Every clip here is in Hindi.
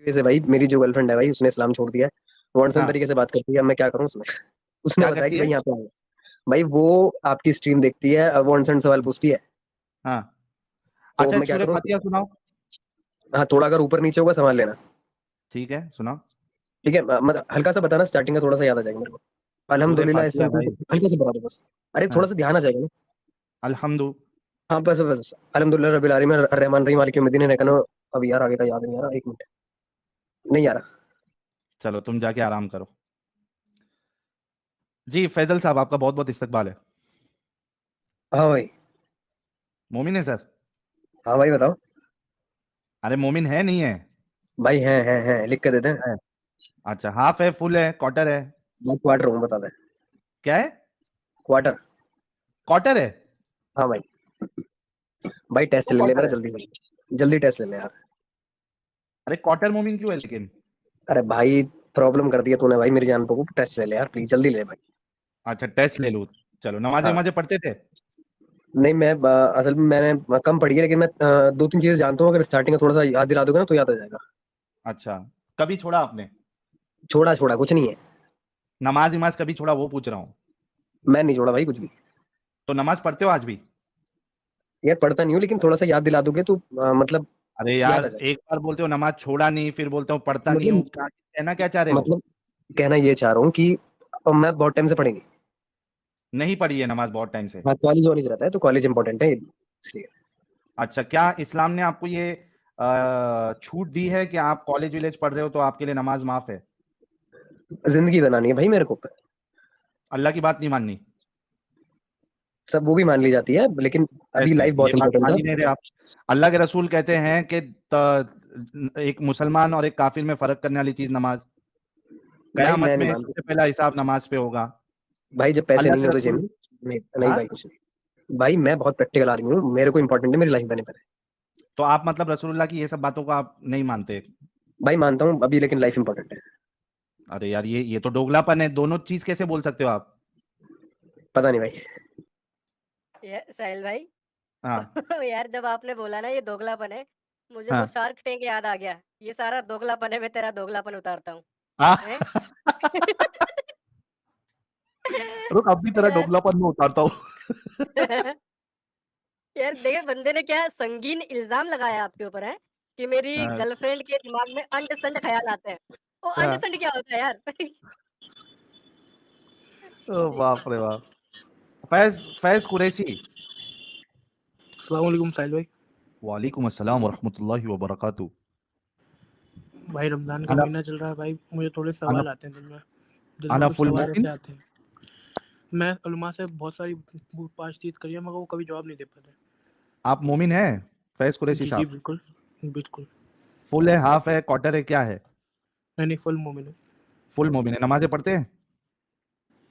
वैसे भाई मेरी जो गर्लफ्रेंड है भाई उसने इस्लाम छोड़ दिया है, वांसन हाँ, तरीके से बात करती है। अब मैं क्या करूं उसमें? उसने क्या बताया करती कि है? भाई यहाँ पे आओ। भाई वो आपकी स्ट्रीम देखती है, अब वांसन सवाल पूछती है। हाँ, तो अब अच्छा, एक मैं क्या सूरह करूं? फातिहा सुनाओ। हाँ, थोड़ा अगर ऊपर नीचे होगा संभाल लेना। ठीक है, सुनाओ। ठीक है, मतलब हल्का सा बताना, स्टार्टिंग का थोड़ा सा याद आ जाएगा मेरे को। सूरह अल्हम्दुलिल्लाह फातिहा सिंपल भाई। हल्का सा बता दो बस। अरे थोड़ा हाँ, सा ध्यान आ जाएगा ना। अल्हम्दु। हाँ बस बस, अल्हम्दुलिल्लाह रब्बिल आलमीन अर्रहमान रहीम मालिक यौमिद्दीन ने कहना। अब यार आगे का याद नहीं आ रहा, एक मिनट। नहीं आ रहा। चलो तुम जाके आराम करो। जी फैजल साहब, आपका बहुत बहुत इस्तकबाल है। हाँ भाई। मोमिन है सर? हाँ भाई बताओ। अरे मोमिन है नहीं है? भाई हैं लिख के देते हैं। है। अच्छा, हाफ है, फुल है, क्वार्टर है? मैं क्वार्टर हूँ, बता दे। क्या है? क्वार्टर। क्वार्टर है? हाँ भाई। भाई टेस्ट तो ले ले क्वार्टर मेरा, है? जल्दी जल्दी जल्दी टेस्ट ले ले यार। अरे क्वार्टर मोमिन क्यों है लेकिन? अरे भाई, प्रॉब्लम कर दिया तूने भाई मेरी जान को। टेस्ट ले ले यार प्लीज, जल्दी ले भाई। अच्छा, टेस्ट ले लूँ? चलो, नमाजें हाँ। नमाजें पढ़ते थे? नहीं मैं असल में मैंने कम पढ़ी है, लेकिन मैं दो तीन चीजें जानता हूँ। अगर स्टार्टिंग का थोड़ा सा याद दिला दोगे ना तो याद आ जाएगा। अच्छा, कभी छोड़ा आपने? छोड़ा छोड़ा कुछ नहीं है। नमाज इमाज कभी छोड़ा, वो पूछ रहा हूँ। मैं नहीं छोड़ा भाई कुछ भी। तो नमाज पढ़ते हो आज भी? यार पढ़ता नहीं हूँ, लेकिन थोड़ा सा याद दिला दोगे तो मतलब अरे याद यार, आ जाएगा। एक बार बोलते हो नमाज छोड़ा नहीं, फिर बोलते हो पढ़ता नहीं मतलब हूँ, क्या कहना क्या चाह रहे हो? मतलब कहना ये चाह रहा हूँ कि अब मैं बहुत टाइम से पढ़ेंगे। नहीं पढ़ी है नमाज बहुत टाइम से? हाँ, कॉलेज वॉलेज रहता है तो कॉलेज इंपॉर्टेंट है इसलिए। अच्छा, क्या इस्लाम ने आपको ये छूट दी है कि आप कॉलेज विलेज पढ़ रहे हो तो आपके लिए नमाज माफ है? जिंदगी बनानी है भाई मेरे को। अल्लाह की बात नहीं माननी? सब वो भी मान ली जाती है, लेकिन अभी ऐसे लाइफ ये बहुत बात इंपॉर्टेंट मान है। ही नहीं रहे आप। अल्लाह के रसूल कहते हैं कि एक मुसलमान और एक काफिर में फर्क करने वाली चीज नमाज। भाई कयामत मैं नहीं में मानता। सबसे पहला हिसाब नमाज पे होगा। भाई जब पैसे अल्लाह नहीं के होते जेब रसूल। में। नहीं नहीं हाँ, भाई कुछ नहीं। भाई मैं बहुत प्रैक्टिकल आदमी हूँ, मेरे को इंपॉर्टेंट है मेरी लाइफ बने पहले। तो आप मतलब रसूलुल्लाह की ये सब बातों को आप नहीं मानते? भाई मानता हूँ अभी, लेकिन लाइफ इंपॉर्टेंट है। अरे यार, ये तो दोगलापन है। दोनों चीज कैसे बोल सकते हो आप? पता नहीं भाई। ये साहिल भाई। हाँ, तो यार जब आपने बोला ना ये दोगलापन है, मुझे वो हाँ, शार्क टैंक याद आ गया। ये सारा दोगलापन है, मैं तेरा दोगलापन उतारता हूँ। हाँ। हैं? रुक, अब भी तेरा यार। दोगलापन में उतारता हूँ। यार देखे बंदे ने क्या संगीन इल्जाम लगाया आपके ऊपर है कि मेरी हाँ, गर्लफ्रेंड के दिमाग में अंड संड ख्याल आते हैं। वो अंड हाँ। संड क्या होता है यार? ओ जी। बाप रे बाप। फैज फैज कुरैशी। अस्सलाम वालेकुम साहिल भाई। वालेकुम अस्सलाम वरहमतुल्लाहि वबरकातुहू। भाई रमज़ान का अना महीना चल रहा है भाई, मुझे थोड़े अना सवाल आते हैं दिल में अना कुछ फुल सवाल मोमिन। ऐसे आते हैं। मैं उलमा से बहुत सारी बातचीत करी है, मगर वो कभी जवाब नहीं दे पाते। आप मोमिन हैं फैज कुरैशी जी जी साहब? बिल्कुल। बिल्कुल। फुल है, हाफ है, क्वार्टर है, क्या है? नहीं नहीं, फुल मोमिन है। फुल मोमिन है। नमाजें पढ़ते हैं?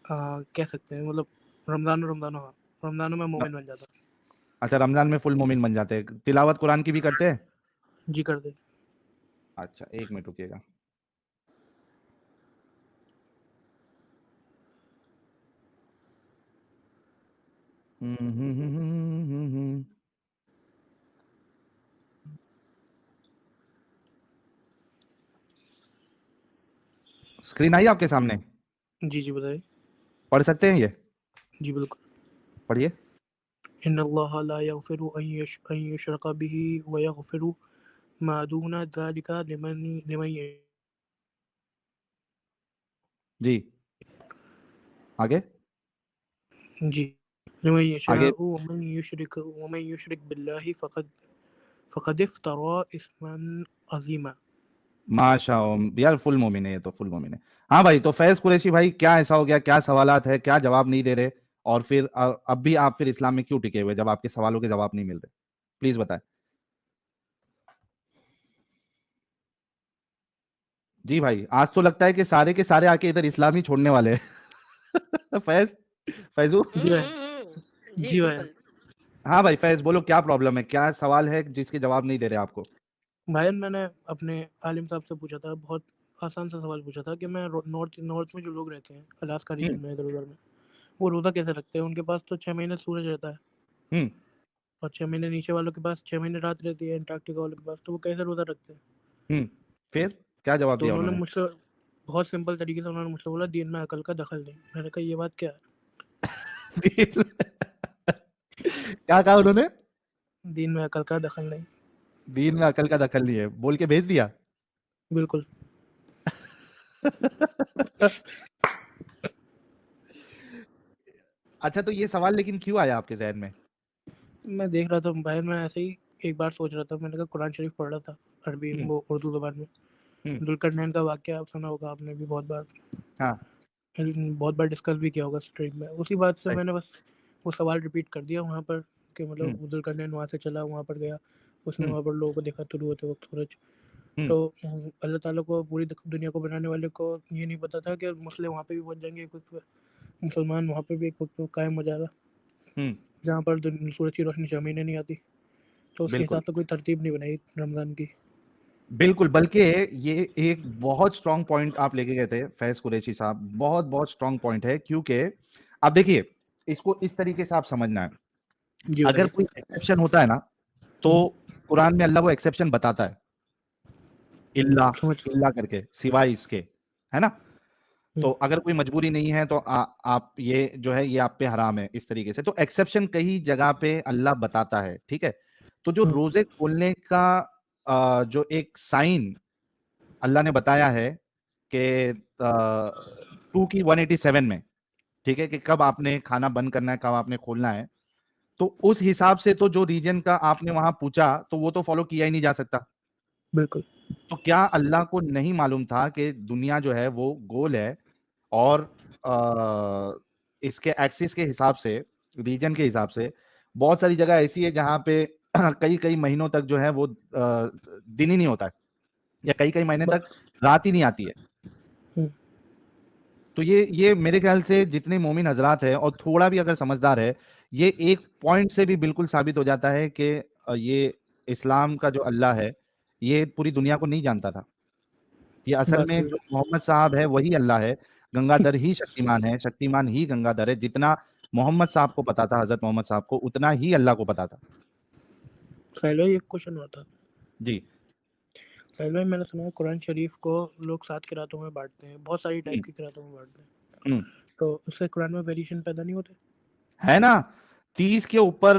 कह सकते हैं, मतलब रमज़ान हाँ, रमज़ानों में न, मोमिन बन जाता अच्छा, रमजान में फुल मोमिन बन जाते हैं। तिलावत कुरान की भी करते हैं? है। जी कर देते। अच्छा, एक मिनट रुकिएगा। स्क्रीन आई आपके सामने? जी जी बताइए। पढ़ सकते हैं ये? जी बिल्कुल। पढ़िए। इन्नल्लाह ला यग़फ़िरु अन युशरका बिही व यग़फ़िरु मा दूना ज़ालिका लिमन लिमन जी, आगे। जी लिमन आगे। यशाअ वमन युशरिक बिल्लाहि फ़क़द इफ़्तरा इस्मन अज़ीमा। माशा। यार फुल मोमिन है, ये तो फुल मोमिन है। हाँ भाई, तो फैज कुरैशी भाई, क्या ऐसा हो गया, क्या सवालात है, क्या जवाब नहीं दे रहे? और फिर अब भी आप फिर इस्लाम में क्यों टिके हुए जब आपके सवालों के जवाब नहीं मिल रहे? प्लीज बताएं। जी भाई, आज तो लगता है कि सारे के सारे आके इधर इस्लाम ही छोड़ने वाले हैं। फैज, फैजू। जी भाई। जी जी भाई। बिल्कुल। हाँ भाई फैज, बोलो क्या प्रॉब्लम है, क्या सवाल है जिसके जवाब नहीं दे रहे आपको? भाई मैंने अपने आलिम साहब से पूछा था, बहुत आसान सा सवाल पूछा था कि मैं नॉर्थ नॉर्थ में जो लोग रहते हैं अलास्का रीजन हम्म, में, इधर उधर में, वो रोज़ा कैसे रखते हैं? उनके पास तो 6 महीने सूरज रहता है, हम्म। और 6 महीने नीचे वालों के पास 6 महीने रात रहती है, एंटार्क्टिका वालों के पास, तो वो कैसे रोज़ा रखते हैं? हम्म। फिर क्या जवाब तो दिया उन्होंने उन्होंने? मुझसे बहुत सिंपल तरीके से उन्होंने मुझसे बोला दीन में अकल का दखल नहीं। मैंने कहा ये बात क्या है? क्या कहा उन्होंने? दीन में अकल का दखल नहीं। दीन में अकल का दखल नहीं है बोल के भेज दिया। बिल्कुल। अच्छा, तो ये सवाल लेकिन क्यों आया आपके जहन में? मैं देख रहा था मोबाइल में, ऐसे ही एक बार सोच रहा था। मैंने कहा कुरान शरीफ पढ़ रहा था अरबी हम्म, वो उर्दू ज़बान में। हम्म, जुल्करनैन का वाक़या सुना होगा आपने भी बहुत बार, हाँ, बहुत बार डिस्कस भी किया होगा स्ट्रीम में। उसी बात से राइट, मैंने बस वो सवाल रिपीट कर दिया वहाँ पर कि हम्म, मतलब जुल्करनैन वहाँ से चला, वहाँ पर गया, उसने हम्म, वहाँ पर लोगों को देखा तुलू होते वक्त सूरज। हम्म, तो अल्लाह ताला को पूरी दुनिया को बनाने वाले को ये नहीं पता था कि मुस्लिम वहाँ पे भी पहुँच जाएंगे एक वक्त पे, मुसलमान वहाँ पे भी एक वक्त पे कायम हो जाएगा हम्म, जहाँ पर सूरज की रोशनी 6 महीने नहीं आती। तो उसके बिल्कुल, हिसाब से कोई तरतीब नहीं बनाई रमज़ान की। बिल्कुल, बल्कि ये एक बहुत स्ट्रॉन्ग पॉइंट आप लेके गए थे फैज कुरैशी साहब, बहुत बहुत स्ट्रॉन्ग पॉइंट है, क्योंकि अब देखिए, इसको इस तरीके से आप समझना है। जी अगर बताइए। कोई एक्सेप्शन होता है ना, तो कुरान में अल्लाह वो एक्सेप्शन बताता है, इल्ला समझ। इल्ला करके, सिवाय इसके, है ना? तो अगर कोई मजबूरी नहीं है तो आप ये जो है ये आप पे हराम है, इस तरीके से। तो एक्सेप्शन कई जगह पे अल्लाह बताता है, ठीक है? तो जो रोजे खोलने का जो एक साइन अल्लाह ने बताया है कि 2 की 187 में, ठीक है, कि कब आपने खाना बंद करना है, कब आपने खोलना है। तो उस हिसाब से तो जो रीजन का आपने वहां पूछा, तो वो तो फॉलो किया ही नहीं जा सकता। बिल्कुल। तो क्या अल्लाह को नहीं मालूम था कि दुनिया जो है वो गोल है, और इसके एक्सिस के हिसाब से, रीजन के हिसाब से बहुत सारी जगह ऐसी है जहां पे कई कई महीनों तक जो है वो दिन ही नहीं होता है, या कई कई महीने तक रात ही नहीं आती है। हम्म, तो ये मेरे ख्याल से जितने मोमिन हजरात है और थोड़ा भी अगर समझदार है, ये एक पॉइंट से भी बिल्कुल साबित हो जाता है कि ये इस्लाम का जो अल्लाह है, ये पूरी दुनिया को नहीं जानता था। ये असल बात में सही जो है। मोहम्मद साहब है वही अल्लाह है, गंगाधर ही शक्तिमान है, शक्तिमान ही गंगाधर है। जितना मोहम्मद साहब को पता था, हजरत मोहम्मद साहब को, उतना ही अल्लाह को पता था। साहिल भाई एक क्वेश्चन हुआ था। जी। साहिल भाई मैंने सुना है कुरान शरीफ को लोग 7 किरातों में बांटते हैं, बहुत सारी टाइप हम्म, की किरातों में बांटते हैं। हम्म, तो उससे कुरान में वेरिएशन पैदा नहीं होते? है ना, 30 के ऊपर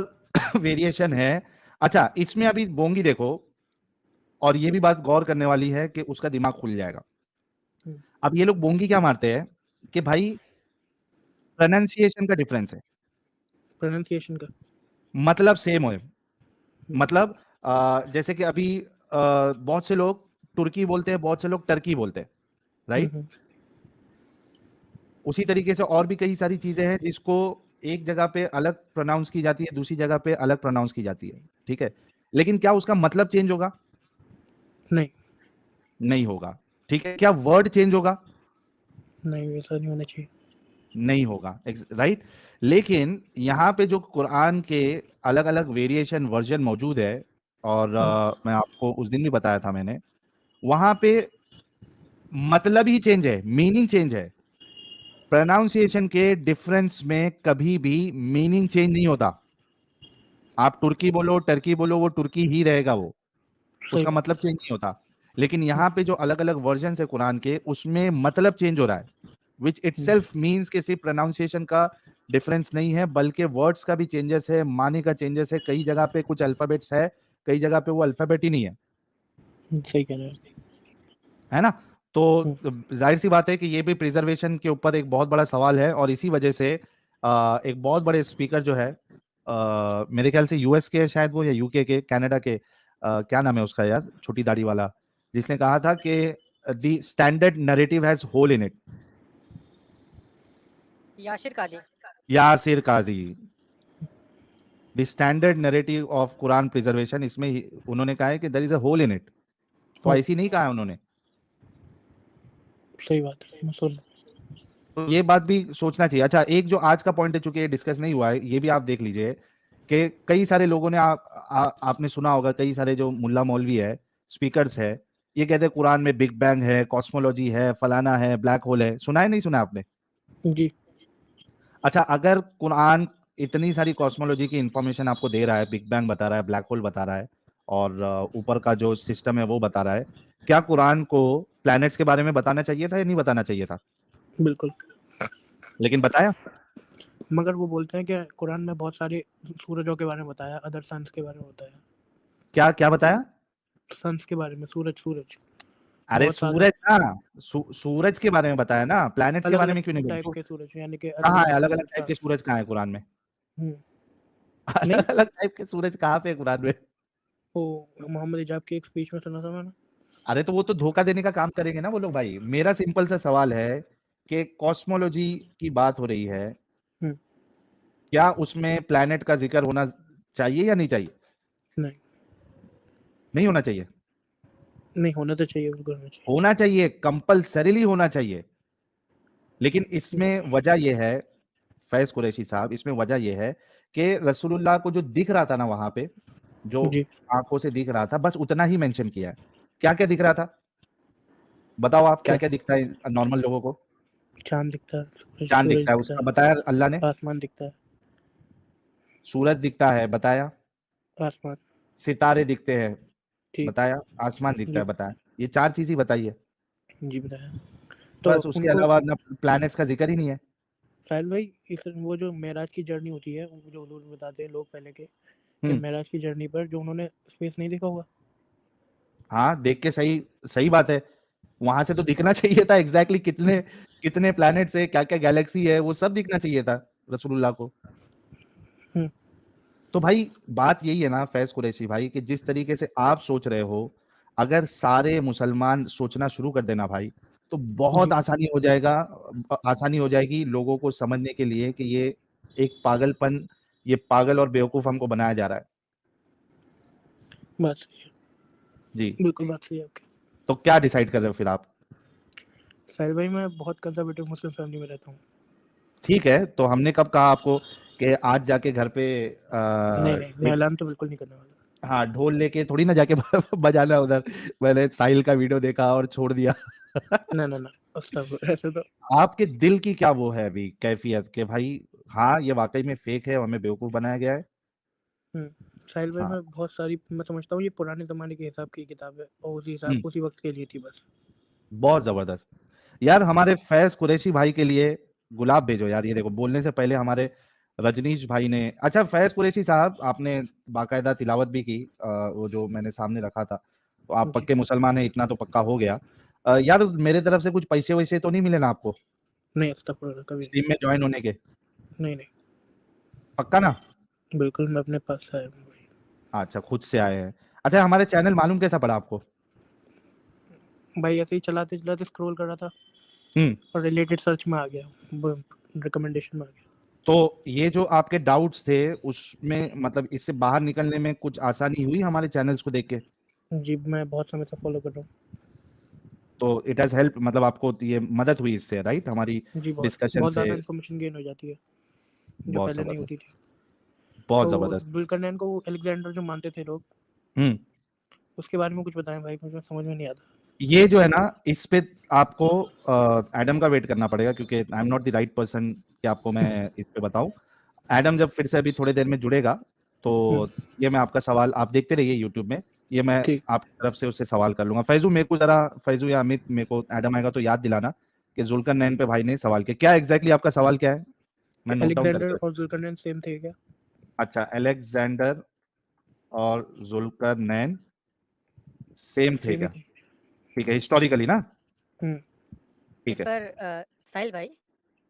वेरिएशन है। अच्छा, इसमें अभी बोंगी देखो, और ये भी बात गौर करने वाली है कि उसका दिमाग खुल जाएगा। हम्म, अब ये लोग बोंगी क्या मारते हैं कि भाई प्रोनाउंसिएशन का डिफरेंस है, प्रोनाउंसिएशन का। मतलब सेम है। हम्म, मतलब जैसे कि अभी बहुत से लोग तुर्की बोलते हैं, बहुत से लोग टर्की बोलते हैं, राइट? हम्म, उसी तरीके से और भी कई सारी चीजें हैं जिसको एक जगह पे अलग प्रोनाउंस की जाती है, दूसरी जगह पे अलग प्रोनाउंस की जाती है, ठीक है? लेकिन क्या उसका मतलब चेंज होगा? नहीं नहीं होगा। ठीक है, क्या वर्ड चेंज होगा? नहीं ऐसा नहीं होना चाहिए। नहीं होगा, राइट? लेकिन यहाँ पे जो कुरान के अलग अलग वेरिएशन वर्जन मौजूद है, और मैं आपको उस दिन भी बताया था मैंने, वहां पे मतलब ही चेंज है, मीनिंग चेंज है। प्रोनाउंसिएशन के डिफरेंस में कभी भी मीनिंग चेंज नहीं होता। आप तुर्की बोलो, टर्की बोलो, वो तुर्की ही रहेगा, वो सही उसका बात मतलब चेंज नहीं होता। लेकिन यहाँ पे जो अलग अलग वर्जन है कुरान के, उसमें मतलब चेंज हो रहा है, विच है। इटसेल्फ मीन्स कि सिर्फ प्रोनाउंसिएशन का डिफरेंस नहीं है, बल्कि वर्ड्स का भी चेंजेस है, मानी का चेंजेस है। कई जगह पे कुछ अल्फाबेट्स है, कई जगह पे वो अल्फाबेट ही नहीं है, सही कह रहे हैं। है ना? तो हम्म, जाहिर सी बात है कि ये भी प्रिजर्वेशन के ऊपर एक बहुत बड़ा सवाल है, और इसी वजह से एक बहुत बड़े स्पीकर जो है, मेरे ख्याल से यूएस के शायद वो, या यूके के, कनाडा के, क्या नाम है उसका यार, छोटी दाढ़ी वाला, जिसने कहा था कि the standard narrative has hole in it. Yasir Qadhi. Yasir Qadhi. The standard narrative of Quran preservation, इसमें उन्होंने कहा है कि there is a hole in it. तो ऐसी नहीं कहा है उन्होंने। सही बात है, मैं सुन। तो ये बात भी सोचना चाहिए। अच्छा, एक जो आज का पॉइंट है, चूंकि डिस्कस नहीं हुआ है, ये भी आप देख लीजिए कि कई सारे लोगों ने आपने सुना होगा, कई सारे जो मुल्ला मौलवी है, स्पीकर्स है, ये कहते हैं कुरान में बिग बैंग है, कॉस्मोलॉजी है, फलाना है, ब्लैक होल है। सुना है, नहीं सुना आपने? जी। अच्छा, अगर कुरान इतनी सारी कॉस्मोलॉजी की इंफॉर्मेशन आपको दे रहा है, बिग बैंग बता रहा है, ब्लैक होल बता रहा है, और ऊपर का जो सिस्टम है वो बता रहा है, क्या कुरान को प्लैनेट्स के बारे में बताना चाहिए था या नहीं बताना चाहिए था? बिल्कुल। लेकिन बताया? मगर वो बोलते हैं कि कुरान में बहुत सारे सूरजों के बारे में बताया, अदर सन्स के बारे में बताया। क्या क्या बताया? सन्स के बारे में, सूरज अरे बहुत सारे सूरज ना, सूरज के बारे में बताया ना, प्लैनेट्स के अलग बारे अलग में क्यों नहीं टाइप बोलते? के सूरज, यानी कि अलग कहाँ है अलग अलग अलग सूरज टाइप का। के सूरज? कहाँ है कुरान में? नहीं, अलग अलग टाइप के सूरज कहाँ पे है कुरान में? वो मोहम्मद इजाब की एक स्पीच में सुना था मैंने। अरे तो वो तो धोखा देने का काम करेंगे ना वो लोग भाई। मेरा सिंपल सा सवाल है कि कॉस्मोलॉजी की बात हो रही है, हम्म, क्या उसमें प्लैनेट का जिक्र होना चाहिए या नहीं चाहिए? नहीं नहीं होना चाहिए? नहीं, होना तो चाहिए, बिल्कुल होना चाहिए। होना चाहिए, कंपल्सरीली होना चाहिए। लेकिन इसमें वजह यह है फैज कुरैशी साहब, इसमें वजह यह है कि रसूलुल्लाह को जो दिख रहा था ना वहां पे, जो जी, आंखों से दिख रहा था, बस उतना ही मेंशन किया है। क्या क्या दिख रहा था बताओ आप, क्या क्या? क्या दिखता है नॉर्मल लोगों को? चांद दिखता है, चांद सूरज दिखता है, दिखता उसका बताया अल्लाह ने। है, आसमान दिखता है, सूरज दिखता है, बताया। आसमान। सितारे दिखते हैं, ठीक। बताया। आसमान दिखता जी, है, बताया। ये 4 चीज ही बताइए। जी बताया। तो बस उसके उनको अलावा ना प्लैनेट्स का जिक्र ही नहीं है। साहिल भाई, इस वो जो मेराज की जर्नी होती है, वो जो हुजूर बताते हैं लोग पहले के, कि हम्म, मेराज की जर्नी पर जो उन्होंने स्पेस नहीं देखा होगा। हाँ देख के सही सही बात है। वहां से तो दिखना चाहिए था एग्जैक्टली कितने कितने प्लैनेट्स है, क्या क्या गैलेक्सी है, वो सब दिखना चाहिए था रसूलुल्लाह को। हम्म, तो भाई बात यही है ना फैज कुरैशी भाई, कि जिस तरीके से आप सोच रहे हो, अगर सारे मुसलमान सोचना शुरू कर देना भाई, तो बहुत जी, आसानी हो जाएगा। आसानी हो जाएगी लोगों को समझने के लिए कि ये एक पागलपन, ये पागल और बेवकूफ हमको बनाया जा रहा है। बात सही है, जी। बिल्कुल बात सही है आपकी। तो क्या डिसाइड कर रहे हो फिर आप? साहिल भाई, मैं बहुत कंजर्वेटिव मुस्लिम फैमिली में रहता हूँ। ठीक है, तो हमने कब कहा आपको कि आज जाके घर पे नहीं नहीं, मैं एक, ऐलान तो बिल्कुल नहीं करने वाला। हाँ ढोल लेके थोड़ी ना जाके बजाना उधर। मैंने साहिल का वीडियो देखा और छोड़ दिया। ना ना ना, ऐसे तो आपके दिल की क्या वो है अभी कैफियत कि भाई हाँ ये वाकई में फेक है और हमें बेवकूफ बनाया गया है? साहिल भाई, हाँ। मैं बहुत सारी, मैं समझता हूँ ये पुराने ज़माने के हिसाब की किताब है, और उसी हिसाब हम्म, उसी वक्त के लिए थी बस। बहुत जबरदस्त। यार हमारे फैज कुरैशी भाई के लिए गुलाब भेजो यार। ये देखो बोलने से पहले हमारे रजनीश भाई ने, अच्छा फैज कुरैशी साहब आपने बाकायदा तिलावत भी की, वो जो मैंने सामने रखा था, तो आप जी, पक्के मुसलमान हैं, इतना तो पक्का हो गया। यार मेरे तरफ से कुछ पैसे वैसे तो नहीं मिले ना आपको नहीं, अस्तगफुरुल्लाह, कभी नहीं। स्ट्रीम में ज्वाइन होने के? नहीं नहीं, पक्का ना? बिल्कुल, मैं अपने पास से आया हूँ भाई। अच्छा खुद से आए हैं। अच्छा हमारे चैनल मालूम कैसा पड़ा आपको? भाई ऐसे ही चलाते चलाते स्क्रॉल कर रहा था हम्म। और रिलेटेड सर्च में आ गया, रिकमेंडेशन में आ गया। तो ये जो आपके डाउट्स थे उसमें मतलब इससे बाहर निकलने में कुछ आसानी हुई हमारे चैनल्स को देख के? जी, मैं बहुत समय से फॉलो कर रहा हूँ। तो इट हैज हेल्प, मतलब आपको ये मदद हुई इससे, राइट? हमारी जी, बहुत डिस्कशन बहुत से। ज़्यादा इन्फॉर्मेशन गेन हो जाती है, जो बहुत पहले नहीं जबरदस्त, होती थी। बहुत तो जबरदस्त। जुल्करनैन को वो अलेक्जेंडर जो मानते थे लोग, हम्म। उसके बारे में कुछ बताएं भाई, मुझे समझ में नहीं आता। ये जो है ना, इस पे आपको एडम का वेट करना पड़ेगा, क्योंकि I am not the right person कि आपको मैं इस पे बताऊं। एडम जब फिर से अभी थोड़ी देर में जुड़ेगा, तो ये मैं आपका सवाल आप देखते रहिए यूट्यूब में, ये मैं ठीक। आपकी तरफ से उससे सवाल कर लूंगा। फैजू मेरे को जरा, फैजू या अमित मेरे को एडम आएगा तो याद दिलाना कि जुल्करनैन पे भाई ने सवाल किया। क्या एग्जैक्टली आपका सवाल क्या है? मैं नोट डाउन अलेक्जेंडर करके और जुल्करनैन सेम थे क्या? अच्छा, अलेक्जेंडर और जुल्करनैन सेम थे सेम ही क्या? थे। ठीक है, हिस्टोरिकली ना? हम्म, ठीक इस है। पर साहिल भाई,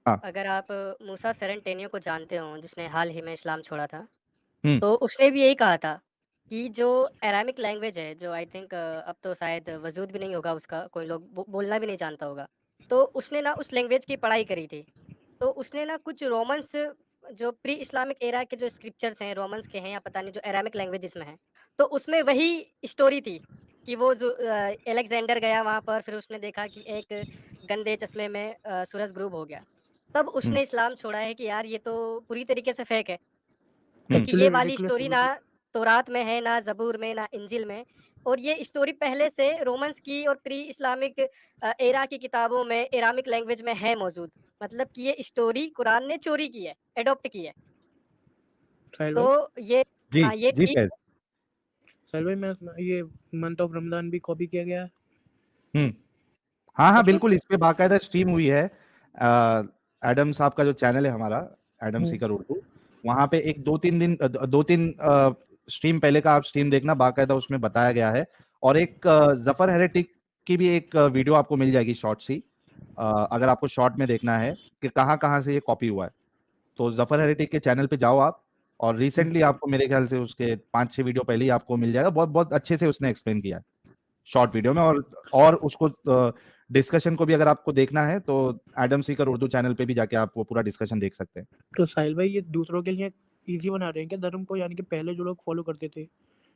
हाँ। अगर आप मूसा सेरेंटेनियो को जानते हो, जिसने हाल ही में इस्लाम छोड़ा था, हम्म। तो उसने भी यही कहा था कि जो अरामिक लैंग्वेज है, जो आई थिंक अब तो शायद वजूद भी नहीं होगा उसका, कोई लोग बोलना भी नहीं जानता होगा। तो उसने ना उस लैंग्वेज की पढ़ाई करी थी। तो उसने ना कुछ रोमन्स, जो प्री इस्लामिक एरा के जो स्क्रिप्चर्स हैं, रोमन्स के हैं या पता नहीं, जो अरामिक लैंग्वेज में हैं, तो उसमें वही स्टोरी थी कि वो जो अलेक्जेंडर गया वहाँ पर, फिर उसने देखा कि एक गंदे चश्मे में सूरज ग्रूब हो गया। तब हम्म। उसने इस्लाम छोड़ा है कि यार ये तो पूरी तरीके से फेक है, हम्म। क्योंकि ये एक्चुअली वाली रिडिकुलस है, स्टोरी ना बिल्कुल। तौरात में है, ना ज़बूर में, ना इंजिल में। और ये स्टोरी पहले से रोमन्स की और प्री इस्लामिक एरा की किताबों में एरामिक लैंग्वेज में है मौजूद। मतलब कि ये स्टोरी कुरान ने चोरी की है, एडॉप्ट की है। साहिल भाई, तो ये, जी हाँ, ये जी ठीक। फैज। साहिल भाई, मैं ये मंथ ऑफ रमजान भी कॉपी किया गया है। हाँ हाँ अच्छा बिल्कुल, इस पे बाकायदा स्ट्रीम हुई है। एडम साहब का जो चैनल है हमारा, एडम सीकर उर्दू, वहां पे एक 2-3 स्ट्रीम पहले का आप स्ट्रीम देखना, बाकायदा उसमें बताया गया है। और एक जफर हेरेटिक की भी एक वीडियो आपको मिल जाएगी शॉर्ट सी, अगर आपको शॉर्ट में देखना है कि कहाँ कहाँ से ये कॉपी हुआ है, तो जफर हेरेटिक के चैनल पे जाओ आप, और रिसेंटली आपको मेरे ख्याल से उसके 5-6 वीडियो पहले ही आपको मिल जाएगा। बहुत बहुत अच्छे से उसने एक्सप्लेन किया है शॉर्ट वीडियो में। और उसको डिस्कशन को भी अगर आपको देखना है तो एडम सीकर उर्दू चैनल पे भी जाके आप वो पूरा डिस्कशन देख सकते हैं। तो साहिल भाई ये दूसरों के लिए इजी बना रहे हैं क्या धर्म को, यानी कि पहले जो लोग फॉलो करते थे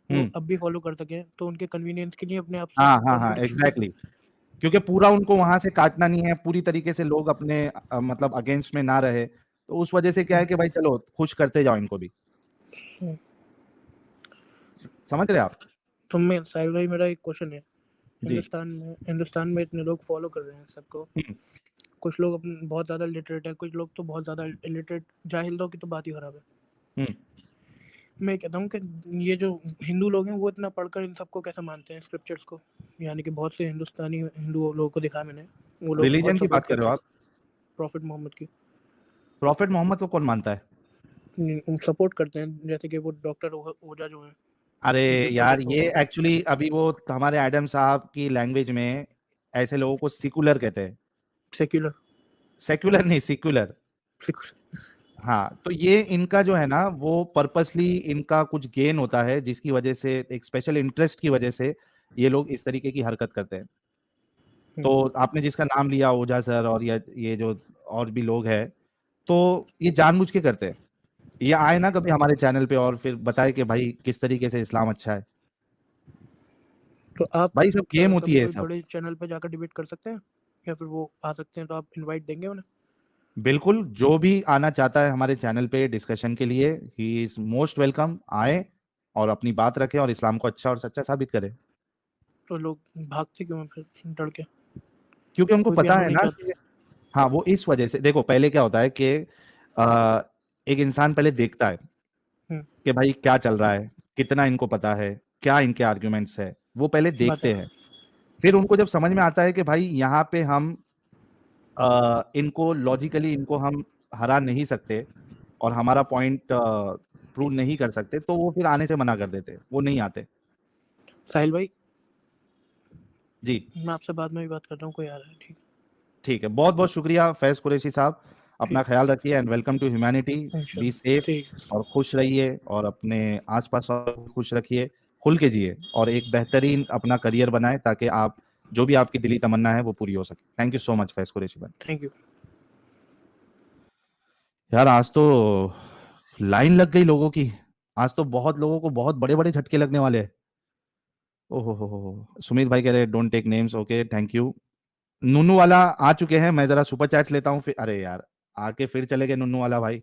वो अब भी फॉलो कर सके, तो उनके कन्वीनियंस के लिए अपने आप से हाँ एग्जैक्टली, क्योंकि पूरा उनको वहां से काटना नहीं है, पूरी तरीके से लोग अपने मतलब अगेंस्ट में ना रहे, तो उस वजह से क्या है कि भाई चलो खुश करते जाओ इनको भी। समझ रहे आप? तो मैं साहिल भाई, मेरा एक क्वेश्चन है, जी। हिंदुस्तान में इतने लोग फॉलो कर रहे हैं सबको, कुछ लोग अपने बहुत ज्यादा लिटरेट है, कुछ लोग तो बहुत ज्यादा इलिटरेट, जाहिल लोग की तो बात ही खराब है। मैं कहता हूँ कि ये जो हिंदू लोग हैं वो इतना पढ़कर इन सबको कैसे मानते हैं, स्क्रिप्चर्स को, यानी कि बहुत से हिंदुस्तानी हिंदू लोगों को देखा मैंने, वो लोग रिलीजन बहुत की बात सपोर्ट कर रहे करते हो हैं आप? प्रॉफिट मोहम्मद की, प्रॉफिट मोहम्मद को कौन मानता है? सपोर्ट करते हैं, जैसे कि वो डॉक्टर ओझा जो है। अरे जिसको यार, देखो ये एक्चुअली अभी वो हमारे एडम साहब की लैंग्वेज में ऐसे लोगों को सिकुलर कहते हैं। सेक्युलर, सेक्युलर नहीं, सिकुलर। हाँ, तो ये इनका जो है ना वो पर्पसली इनका कुछ गेन होता है, जिसकी वजह से एक स्पेशल इंटरेस्ट की वजह से ये लोग इस तरीके की हरकत करते हैं। तो आपने जिसका नाम लिया ओझा सर, और ये जो और भी लोग हैं, तो ये जानबूझ के करते हैं। ये आए ना कभी हमारे चैनल पे और फिर बताए कि भाई किस तरीके से इस्लाम अच्छा है। तो आप भाई सब गेम होती कभी है कोई सब। बड़े चैनल पे जाकर डिबेट कर सकते हैं, या फिर वो आ सकते हैं तो आप इनवाइट देंगे उन्हें? बिल्कुल, जो भी आना चाहता है हमारे चैनल पे डिस्कशन के लिए, ही इज मोस्ट वेलकम। आए और अपनी बात रखे और इस्लाम को अच्छा और सच्चा साबित करे। तो लोग भागते क्यों हैं फिर डर के? क्योंकि उनको कोई भी पता आना है नहीं ना चाहता। कि हाँ, वो इस वजह से, देखो पहले क्या होता है कि एक इंसान पहले देखता है कि भाई क्या चल रहा है, कितना इनको पता है, क्या इनके आर्ग्यूमेंट्स है, वो पहले बात है। देखते हैं। फिर उनको जब समझ में आता है कि भाई यहाँ पे हम इनको लॉजिकली इनको हम हरा नहीं सकते और हमारा पॉइंट प्रूव नहीं कर सकते, तो वो फिर आने से मना कर देते, वो नहीं आते। साहिल भाई, जी मैं आपसे बाद में भी बात करता हूँ, कोई आ रहा है। ठीक ठीक है, बहुत बहुत शुक्रिया फैज कुरैशी साहब, अपना ठीक ख्याल रखिए and welcome to humanity. Be इंशाल्लाह। सेफ ठीक और खुश रहिए, और अपने आसपास और खुश रखिए, खुल के जिए और एक बेहतरीन अपना करियर बनाए, ताकि आप जो भी आपकी दिली तमन्ना है वो पूरी हो सके। Thank you so much Faiz Qureshi भाई। Thank you. यार आज तो लाइन लग गई लोगों की, आज तो बहुत लोगों को बहुत बड़े बड़े झटके लगने वाले हैं। ओहो हो, सुमित भाई कह रहे don't take names, okay thank you. नुनू वाला आ चुके हैं, मैं जरा सुपर चैट्स लेता हूँ फिर। अरे यार, आके फिर चले गए नुनू वाला भाई।